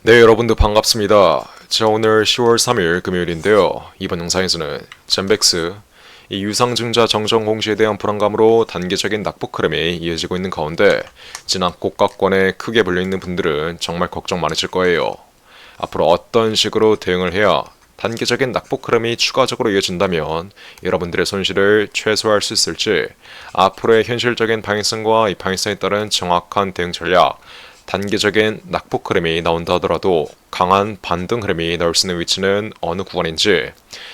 네, 여러분들 반갑습니다. 자, 오늘 10월 3일 금요일인데요. 이번 영상에서는 젠백스, 이 유상증자 정정 공시에 대한 불안감으로 단기적인 낙폭 흐름이 이어지고 있는 가운데 지난 고가권에 크게 불려있는 분들은 정말 걱정 많으실 거예요. 앞으로 어떤 식으로 대응을 해야 단기적인 낙폭 흐름이 추가적으로 이어진다면 여러분들의 손실을 최소화할 수 있을지, 앞으로의 현실적인 방향성과 이 방향성에 따른 정확한 대응 전략, 단기적인 낙폭 흐름이 나온다 하더라도 강한 반등 흐름이 나올 수 있는 위치는 어느 구간인지,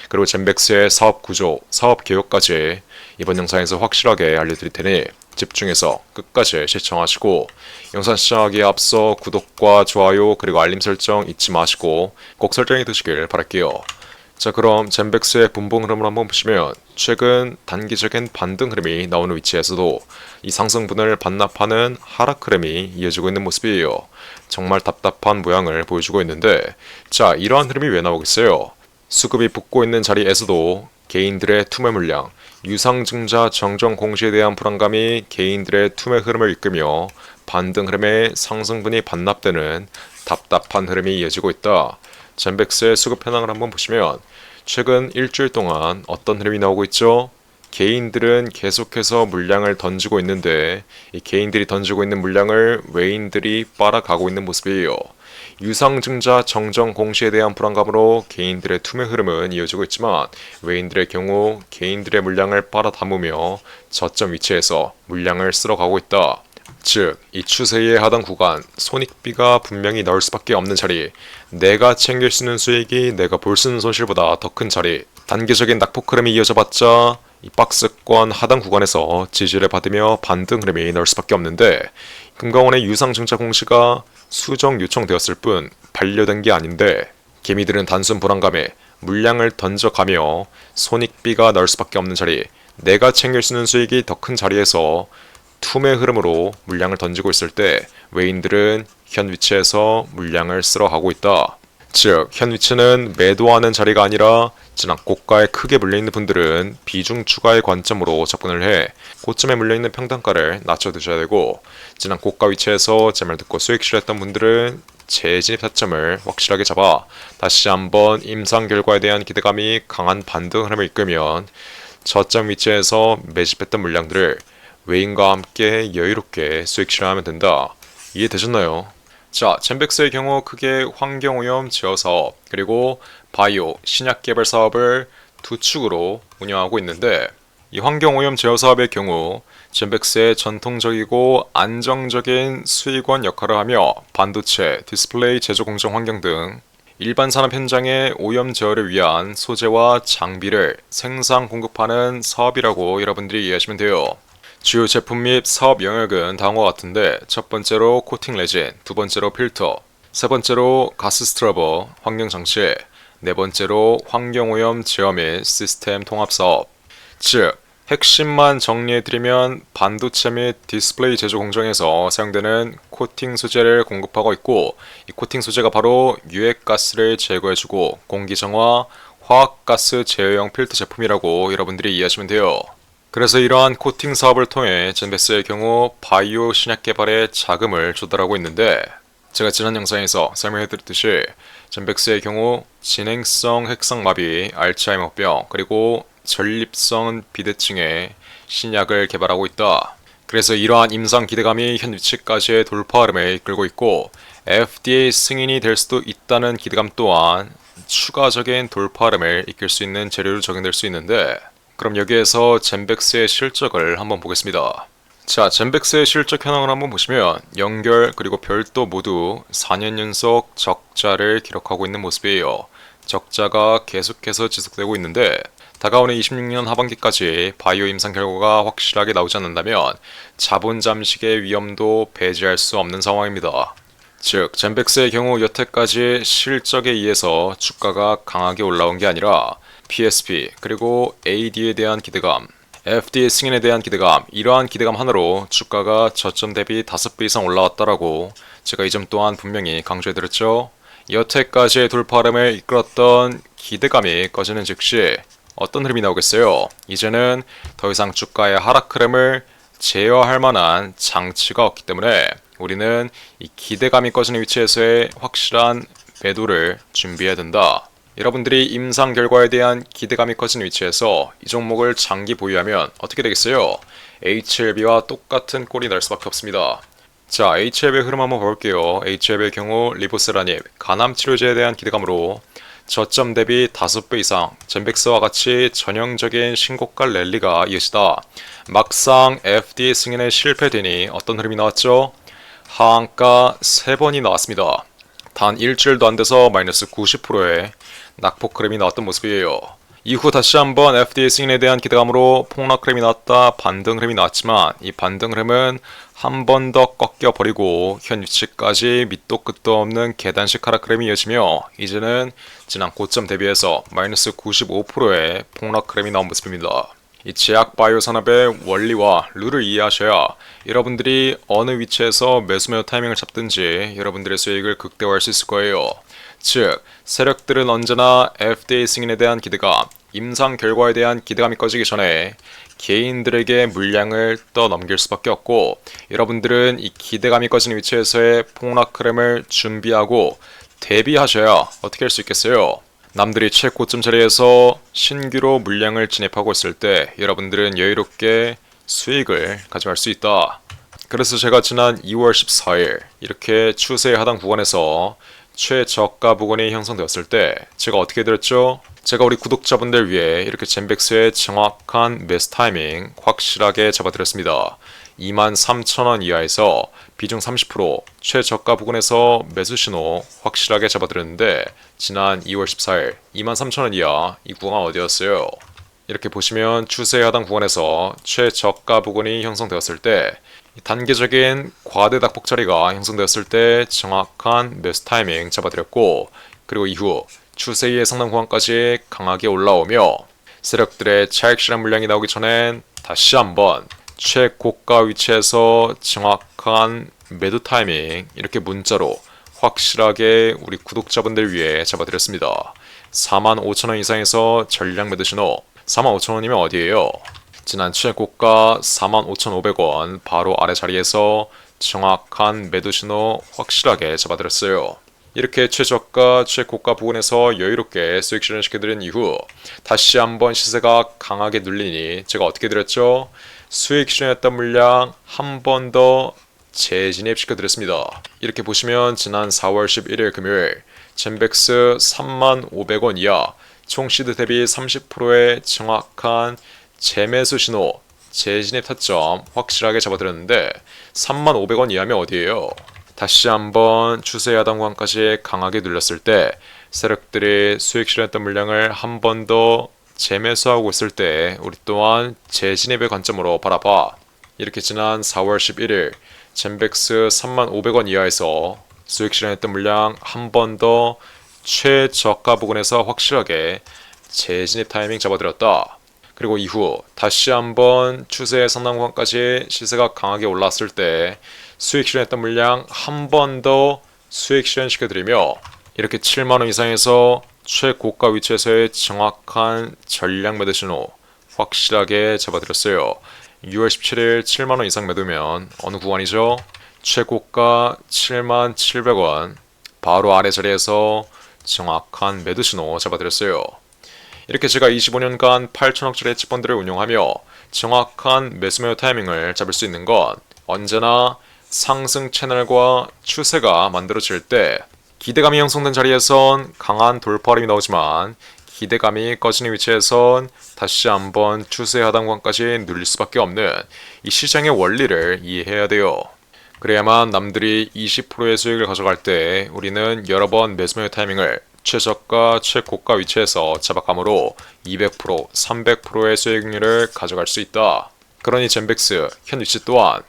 그리고 젠백스의 사업 구조, 사업 계획까지 이번 영상에서 확실하게 알려드릴 테니 집중해서 끝까지 시청하시고, 영상 시작하기에 앞서 구독과 좋아요 그리고 알림 설정 잊지 마시고 꼭 설정해 두시길 바랄게요. 자, 그럼 젠백스의 분봉 흐름을 한번 보시면 최근 단기적인 반등 흐름이 나오는 위치에서도 이 상승분을 반납하는 하락 흐름이 이어지고 있는 모습이에요. 정말 답답한 모양을 보여주고 있는데, 자, 이러한 흐름이 왜 나오겠어요? 수급이 붙고 있는 자리에서도 개인들의 투매 물량, 유상증자 정정 공시에 대한 불안감이 개인들의 투매 흐름을 이끌며 반등 흐름에 상승분이 반납되는 답답한 흐름이 이어지고 있다. 젠백스의 수급 현황을 한번 보시면 최근 일주일 동안 어떤 흐름이 나오고 있죠? 개인들은 계속해서 물량을 던지고 있는데 이 개인들이 던지고 있는 물량을 외인들이 빨아가고 있는 모습이에요. 유상증자 정정 공시에 대한 불안감으로 개인들의 투매 흐름은 이어지고 있지만 외인들의 경우 개인들의 물량을 빨아담으며 저점 위치에서 물량을 쓸어가고 있다. 즉, 이 추세의 하단 구간, 손익비가 분명히 나올 수밖에 없는 자리, 내가 챙길 수 있는 수익이 내가 볼 수 있는 손실보다 더 큰 자리, 단기적인 낙폭 흐름이 이어져봤자 이 박스권 하단 구간에서 지지를 받으며 반등 흐름이 나올 수밖에 없는데, 금강원의 유상증자 공시가 수정 요청되었을 뿐 반려된 게 아닌데 개미들은 단순 불안감에 물량을 던져가며 손익비가 나올 수밖에 없는 자리, 내가 챙길 수 있는 수익이 더 큰 자리에서 투매 흐름으로 물량을 던지고 있을 때 외인들은 현 위치에서 물량을 쓸어가고 있다. 즉, 현 위치는 매도하는 자리가 아니라 지난 고가에 크게 물려있는 분들은 비중 추가의 관점으로 접근을 해 고점에 물려있는 평단가를 낮춰두셔야 되고, 지난 고가 위치에서 제 말 듣고 수익 실했던 분들은 재진입 타점을 확실하게 잡아 다시 한번 임상 결과에 대한 기대감이 강한 반등 흐름을 이끌면 저점 위치에서 매집했던 물량들을 외인과 함께 여유롭게 수익 실현하면 된다. 이해되셨나요? 자, 젠백스의 경우 크게 환경오염 제어 사업, 그리고 바이오, 신약 개발 사업을 두 축으로 운영하고 있는데, 이 환경오염 제어 사업의 경우 젠백스의 전통적이고 안정적인 수익원 역할을 하며 반도체, 디스플레이 제조 공정 환경 등 일반 산업 현장의 오염 제어를 위한 소재와 장비를 생산 공급하는 사업이라고 여러분들이 이해하시면 돼요. 주요 제품 및 사업 영역은 다음과 같은데, 첫 번째로 코팅 레진, 두 번째로 필터, 세 번째로 가스 스크러버, 환경장치, 네 번째로 환경오염 제어 및 시스템 통합 사업. 즉, 핵심만 정리해드리면 반도체 및 디스플레이 제조 공정에서 사용되는 코팅 소재를 공급하고 있고, 이 코팅 소재가 바로 유해가스를 제거해주고 공기정화, 화학가스 제어용 필터 제품이라고 여러분들이 이해하시면 돼요. 그래서 이러한 코팅 사업을 통해 젠백스의 경우 바이오 신약 개발에 자금을 조달하고 있는데, 제가 지난 영상에서 설명해드렸듯이 젠백스의 경우 진행성 핵상마비, 알츠하이머병, 그리고 전립선 비대증의 신약을 개발하고 있다. 그래서 이러한 임상 기대감이 현 위치까지의 돌파 흐름을 이끌고 있고, FDA 승인이 될 수도 있다는 기대감 또한 추가적인 돌파 흐름을 이끌 수 있는 재료로 적용될 수 있는데, 그럼 여기에서 젠백스의 실적을 한번 보겠습니다. 자, 젠백스의 실적 현황을 한번 보시면 연결 그리고 별도 모두 4년 연속 적자를 기록하고 있는 모습이에요. 적자가 계속해서 지속되고 있는데, 다가오는 26년 하반기까지 바이오 임상 결과가 확실하게 나오지 않는다면 자본 잠식의 위험도 배제할 수 없는 상황입니다. 즉, 젠백스의 경우 여태까지 실적에 의해서 주가가 강하게 올라온 게 아니라 PSP 그리고 AD에 대한 기대감, FDA 승인에 대한 기대감, 이러한 기대감 하나로 주가가 저점 대비 5배 이상 올라왔다라고 제가 이 점 또한 분명히 강조해드렸죠. 여태까지의 돌파 흐름을 이끌었던 기대감이 꺼지는 즉시 어떤 흐름이 나오겠어요? 이제는 더 이상 주가의 하락 흐름을 제어할 만한 장치가 없기 때문에 우리는 이 기대감이 꺼지는 위치에서의 확실한 매도를 준비해야 된다. 여러분들이 임상 결과에 대한 기대감이 커진 위치에서 이 종목을 장기 보유하면 어떻게 되겠어요? HLB와 똑같은 꼴이 날 수밖에 없습니다. 자, HLB의 흐름 한번 볼게요. HLB의 경우 리보세라닙, 간암 치료제에 대한 기대감으로 저점 대비 5배 이상, 젠백스와 같이 전형적인 신고가 랠리가 이어지다. 막상 FDA 승인에 실패되니 어떤 흐름이 나왔죠? 하한가 3번이 나왔습니다. 단 일주일도 안 돼서 마이너스 90%의 낙폭 흐름이 나왔던 모습이에요. 이후 다시 한번 FDA 승인에 대한 기대감으로 폭락 흐름이 나왔다. 반등 흐름이 나왔지만 이 반등 흐름은 한 번 더 꺾여버리고 현 위치까지 밑도 끝도 없는 계단식 하락 흐름이 이어지며 이제는 지난 고점 대비해서 마이너스 95%의 폭락 흐름이 나온 모습입니다. 이 제약 바이오 산업의 원리와 룰을 이해하셔야 여러분들이 어느 위치에서 매수 타이밍을 잡든지 여러분들의 수익을 극대화할 수 있을 거예요. 즉, 세력들은 언제나 FDA 승인에 대한 기대감, 임상 결과에 대한 기대감이 꺼지기 전에 개인들에게 물량을 떠넘길 수밖에 없고 여러분들은 이 기대감이 꺼지는 위치에서의 폭락 흐름을 준비하고 대비하셔야 어떻게 할 수 있겠어요? 남들이 최고점 자리에서 신규로 물량을 진입하고 있을 때 여러분들은 여유롭게 수익을 가져갈 수 있다. 그래서 제가 지난 2월 14일 이렇게 추세 하단 구간에서 최저가 부근이 형성되었을 때 제가 어떻게 드렸죠? 제가 우리 구독자분들 위해 이렇게 젠백스의 정확한 매수 타이밍 확실하게 잡아드렸습니다. 23,000원 이하에서 비중 30% 최저가 부근에서 매수 신호 확실하게 잡아드렸는데 지난 2월 14일 23,000원 이하 이 구간 어디였어요? 이렇게 보시면 추세 하단 구간에서 최저가 부근이 형성되었을 때 단계적인 과대 낙폭 자리가 형성되었을 때 정확한 매수 타이밍 잡아드렸고 그리고 이후 추세의 상단 구간까지 강하게 올라오며 세력들의 차익실현 물량이 나오기 전엔 다시 한번 최고가 위치에서 정확한 매도 타이밍 이렇게 문자로 확실하게 우리 구독자분들 위해 잡아드렸습니다. 45,000원 이상에서 전량 매도 신호 45,000원이면 어디예요? 지난 최고가 45,500원 바로 아래 자리에서 정확한 매도 신호 확실하게 잡아드렸어요. 이렇게 최저가, 최고가 부근에서 여유롭게 수익 실현시켜드린 이후 다시 한번 시세가 강하게 눌리니 제가 어떻게 드렸죠? 수익 실현했던 물량 한 번 더 재진입시켜드렸습니다. 이렇게 보시면 지난 4월 11일 금요일 젠백스 35,000원 이하 총 시드 대비 30%의 정확한 재매수 신호, 재진입 타점 확실하게 잡아드렸는데 35,000원 이하면 어디예요? 다시 한번 추세 하단 구간까지 강하게 눌렸을 때 세력들이 수익 실현했던 물량을 한 번 더 재매수하고 있을 때 우리 또한 재진입의 관점으로 바라봐. 이렇게 지난 4월 11일 젠백스 35,000원 이하에서 수익 실현했던 물량 한 번 더 최저가 부근에서 확실하게 재진입 타이밍 잡아드렸다. 그리고 이후 다시 한번 추세 상단 구간까지 시세가 강하게 올랐을 때 수익 실현했던 물량 한 번 더 수익 실현시켜드리며 이렇게 7만원 이상에서 최고가 위치에서의 정확한 전량 매도 신호 확실하게 잡아드렸어요. 6월 17일 7만원 이상 매도면 어느 구간이죠? 최고가 77,000원 바로 아래 자리에서 정확한 매도 신호 잡아드렸어요. 이렇게 제가 25년간 8천억짜리 채권들을 운용하며 정확한 매수 타이밍을 잡을 수 있는 건 언제나 상승 채널과 추세가 만들어질 때 기대감이 형성된 자리에선 강한 돌파림이 나오지만 기대감이 꺼지는 위치에선 다시 한번 추세 하단 구간까지 눌릴 수밖에 없는 이 시장의 원리를 이해해야 돼요. 그래야만 남들이 20%의 수익을 가져갈 때 우리는 여러 번 매수 타이밍을 최저가, 최고가 위치에서 잡아감으로 200%, 300%의 수익률을 가져갈 수 있다. 그러니 젠백스 현 위치 또한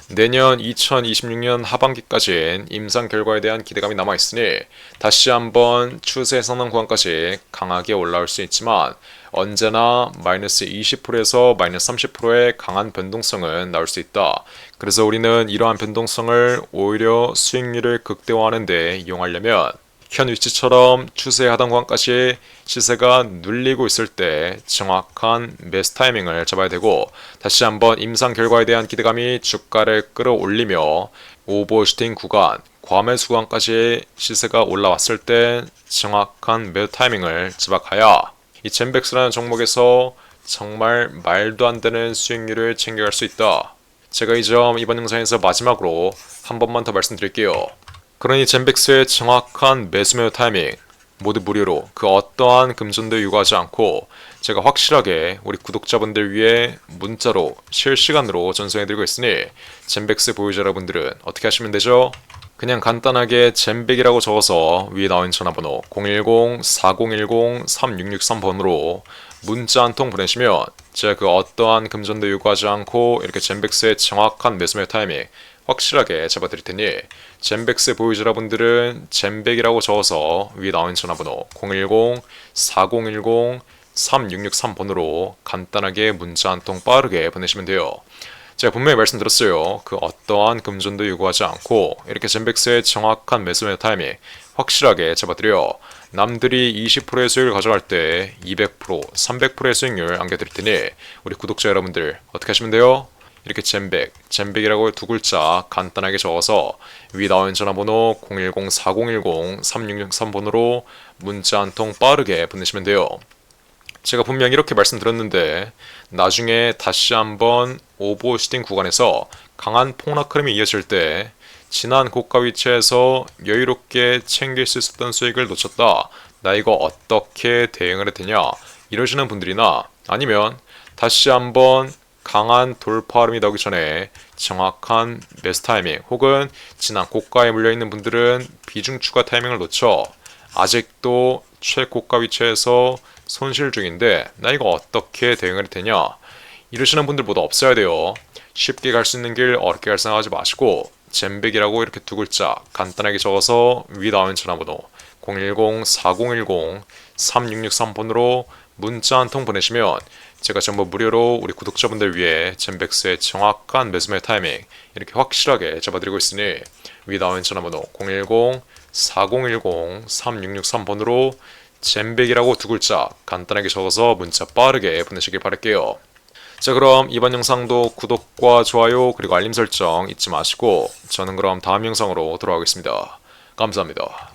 내년 2026년 하반기까지는 임상 결과에 대한 기대감이 남아있으니 다시 한번 추세 상단 구간까지 강하게 올라올 수 있지만 언제나 마이너스 20%에서 마이너스 30%의 강한 변동성은 나올 수 있다. 그래서 우리는 이러한 변동성을 오히려 수익률을 극대화하는 데 이용하려면 현 위치처럼 추세 하단 구간까지 시세가 눌리고 있을 때 정확한 매수 타이밍을 잡아야 되고 다시 한번 임상 결과에 대한 기대감이 주가를 끌어올리며 오버슈팅 구간, 과매수 구간까지 시세가 올라왔을 때 정확한 매도 타이밍을 지박하여 이 젠백스라는 종목에서 정말 말도 안 되는 수익률을 챙겨갈 수 있다. 제가 이 점 이번 영상에서 마지막으로 한 번만 더 말씀드릴게요. 그러니 젠백스의 정확한 매수 타이밍 모두 무료로 그 어떠한 금전도 요구하지 않고 제가 확실하게 우리 구독자분들 위해 문자로 실시간으로 전송해드리고 있으니 젠백스 보유자 여러분들은 어떻게 하시면 되죠? 그냥 간단하게 젠백이라고 적어서 위에 나온 전화번호 010-4010-3663번으로 문자 한 통 보내시면 제가 그 어떠한 금전도 요구하지 않고 이렇게 젠백스의 정확한 매수 타이밍 확실하게 잡아드릴 테니 젠백스 보유자 여러분들은 젠백이라고 적어서 위에 나온 전화번호 010-4010-3663번으로 간단하게 문자 한 통 빠르게 보내시면 돼요. 제가 분명히 말씀드렸어요. 그 어떠한 금전도 요구하지 않고 이렇게 젠백스의 정확한 매수 타이밍 확실하게 잡아드려 남들이 20%의 수익을 가져갈 때 200%, 300%의 수익률 안겨드릴 테니 우리 구독자 여러분들 어떻게 하시면 돼요? 이렇게 젠백이라고 두 글자 간단하게 적어서 위 나온 전화번호 010-4010-3663번으로 문자 한 통 빠르게 보내시면 돼요. 제가 분명히 이렇게 말씀드렸는데 나중에 다시 한번 오버슈팅 구간에서 강한 폭락 흐름이 이어질 때 지난 고가 위치에서 여유롭게 챙길 수 있었던 수익을 놓쳤다. 나 이거 어떻게 대응을 해야 되냐? 이러시는 분들이나 아니면 다시 한번 강한 돌파 흐름이 나오기 전에 정확한 매수 타이밍 혹은 지난 고가에 물려있는 분들은 비중 추가 타이밍을 놓쳐 아직도 최고가 위치에서 손실 중인데 나 이거 어떻게 대응을 해야 되냐 이러시는 분들 모두 없어야 돼요. 쉽게 갈 수 있는 길 어렵게 갈 생각하지 마시고 젠백이라고 이렇게 두 글자 간단하게 적어서 위 나온 전화번호 010-4010-3663번으로 문자 한 통 보내시면 제가 전부 무료로 우리 구독자분들 위해 젠백스의 정확한 매수매 타이밍 이렇게 확실하게 잡아드리고 있으니 위 나온 전화번호 010-4010-3663번으로 젠백이라고 두 글자 간단하게 적어서 문자 빠르게 보내시길 바랄게요. 자, 그럼 이번 영상도 구독과 좋아요 그리고 알림 설정 잊지 마시고 저는 그럼 다음 영상으로 돌아오겠습니다. 감사합니다.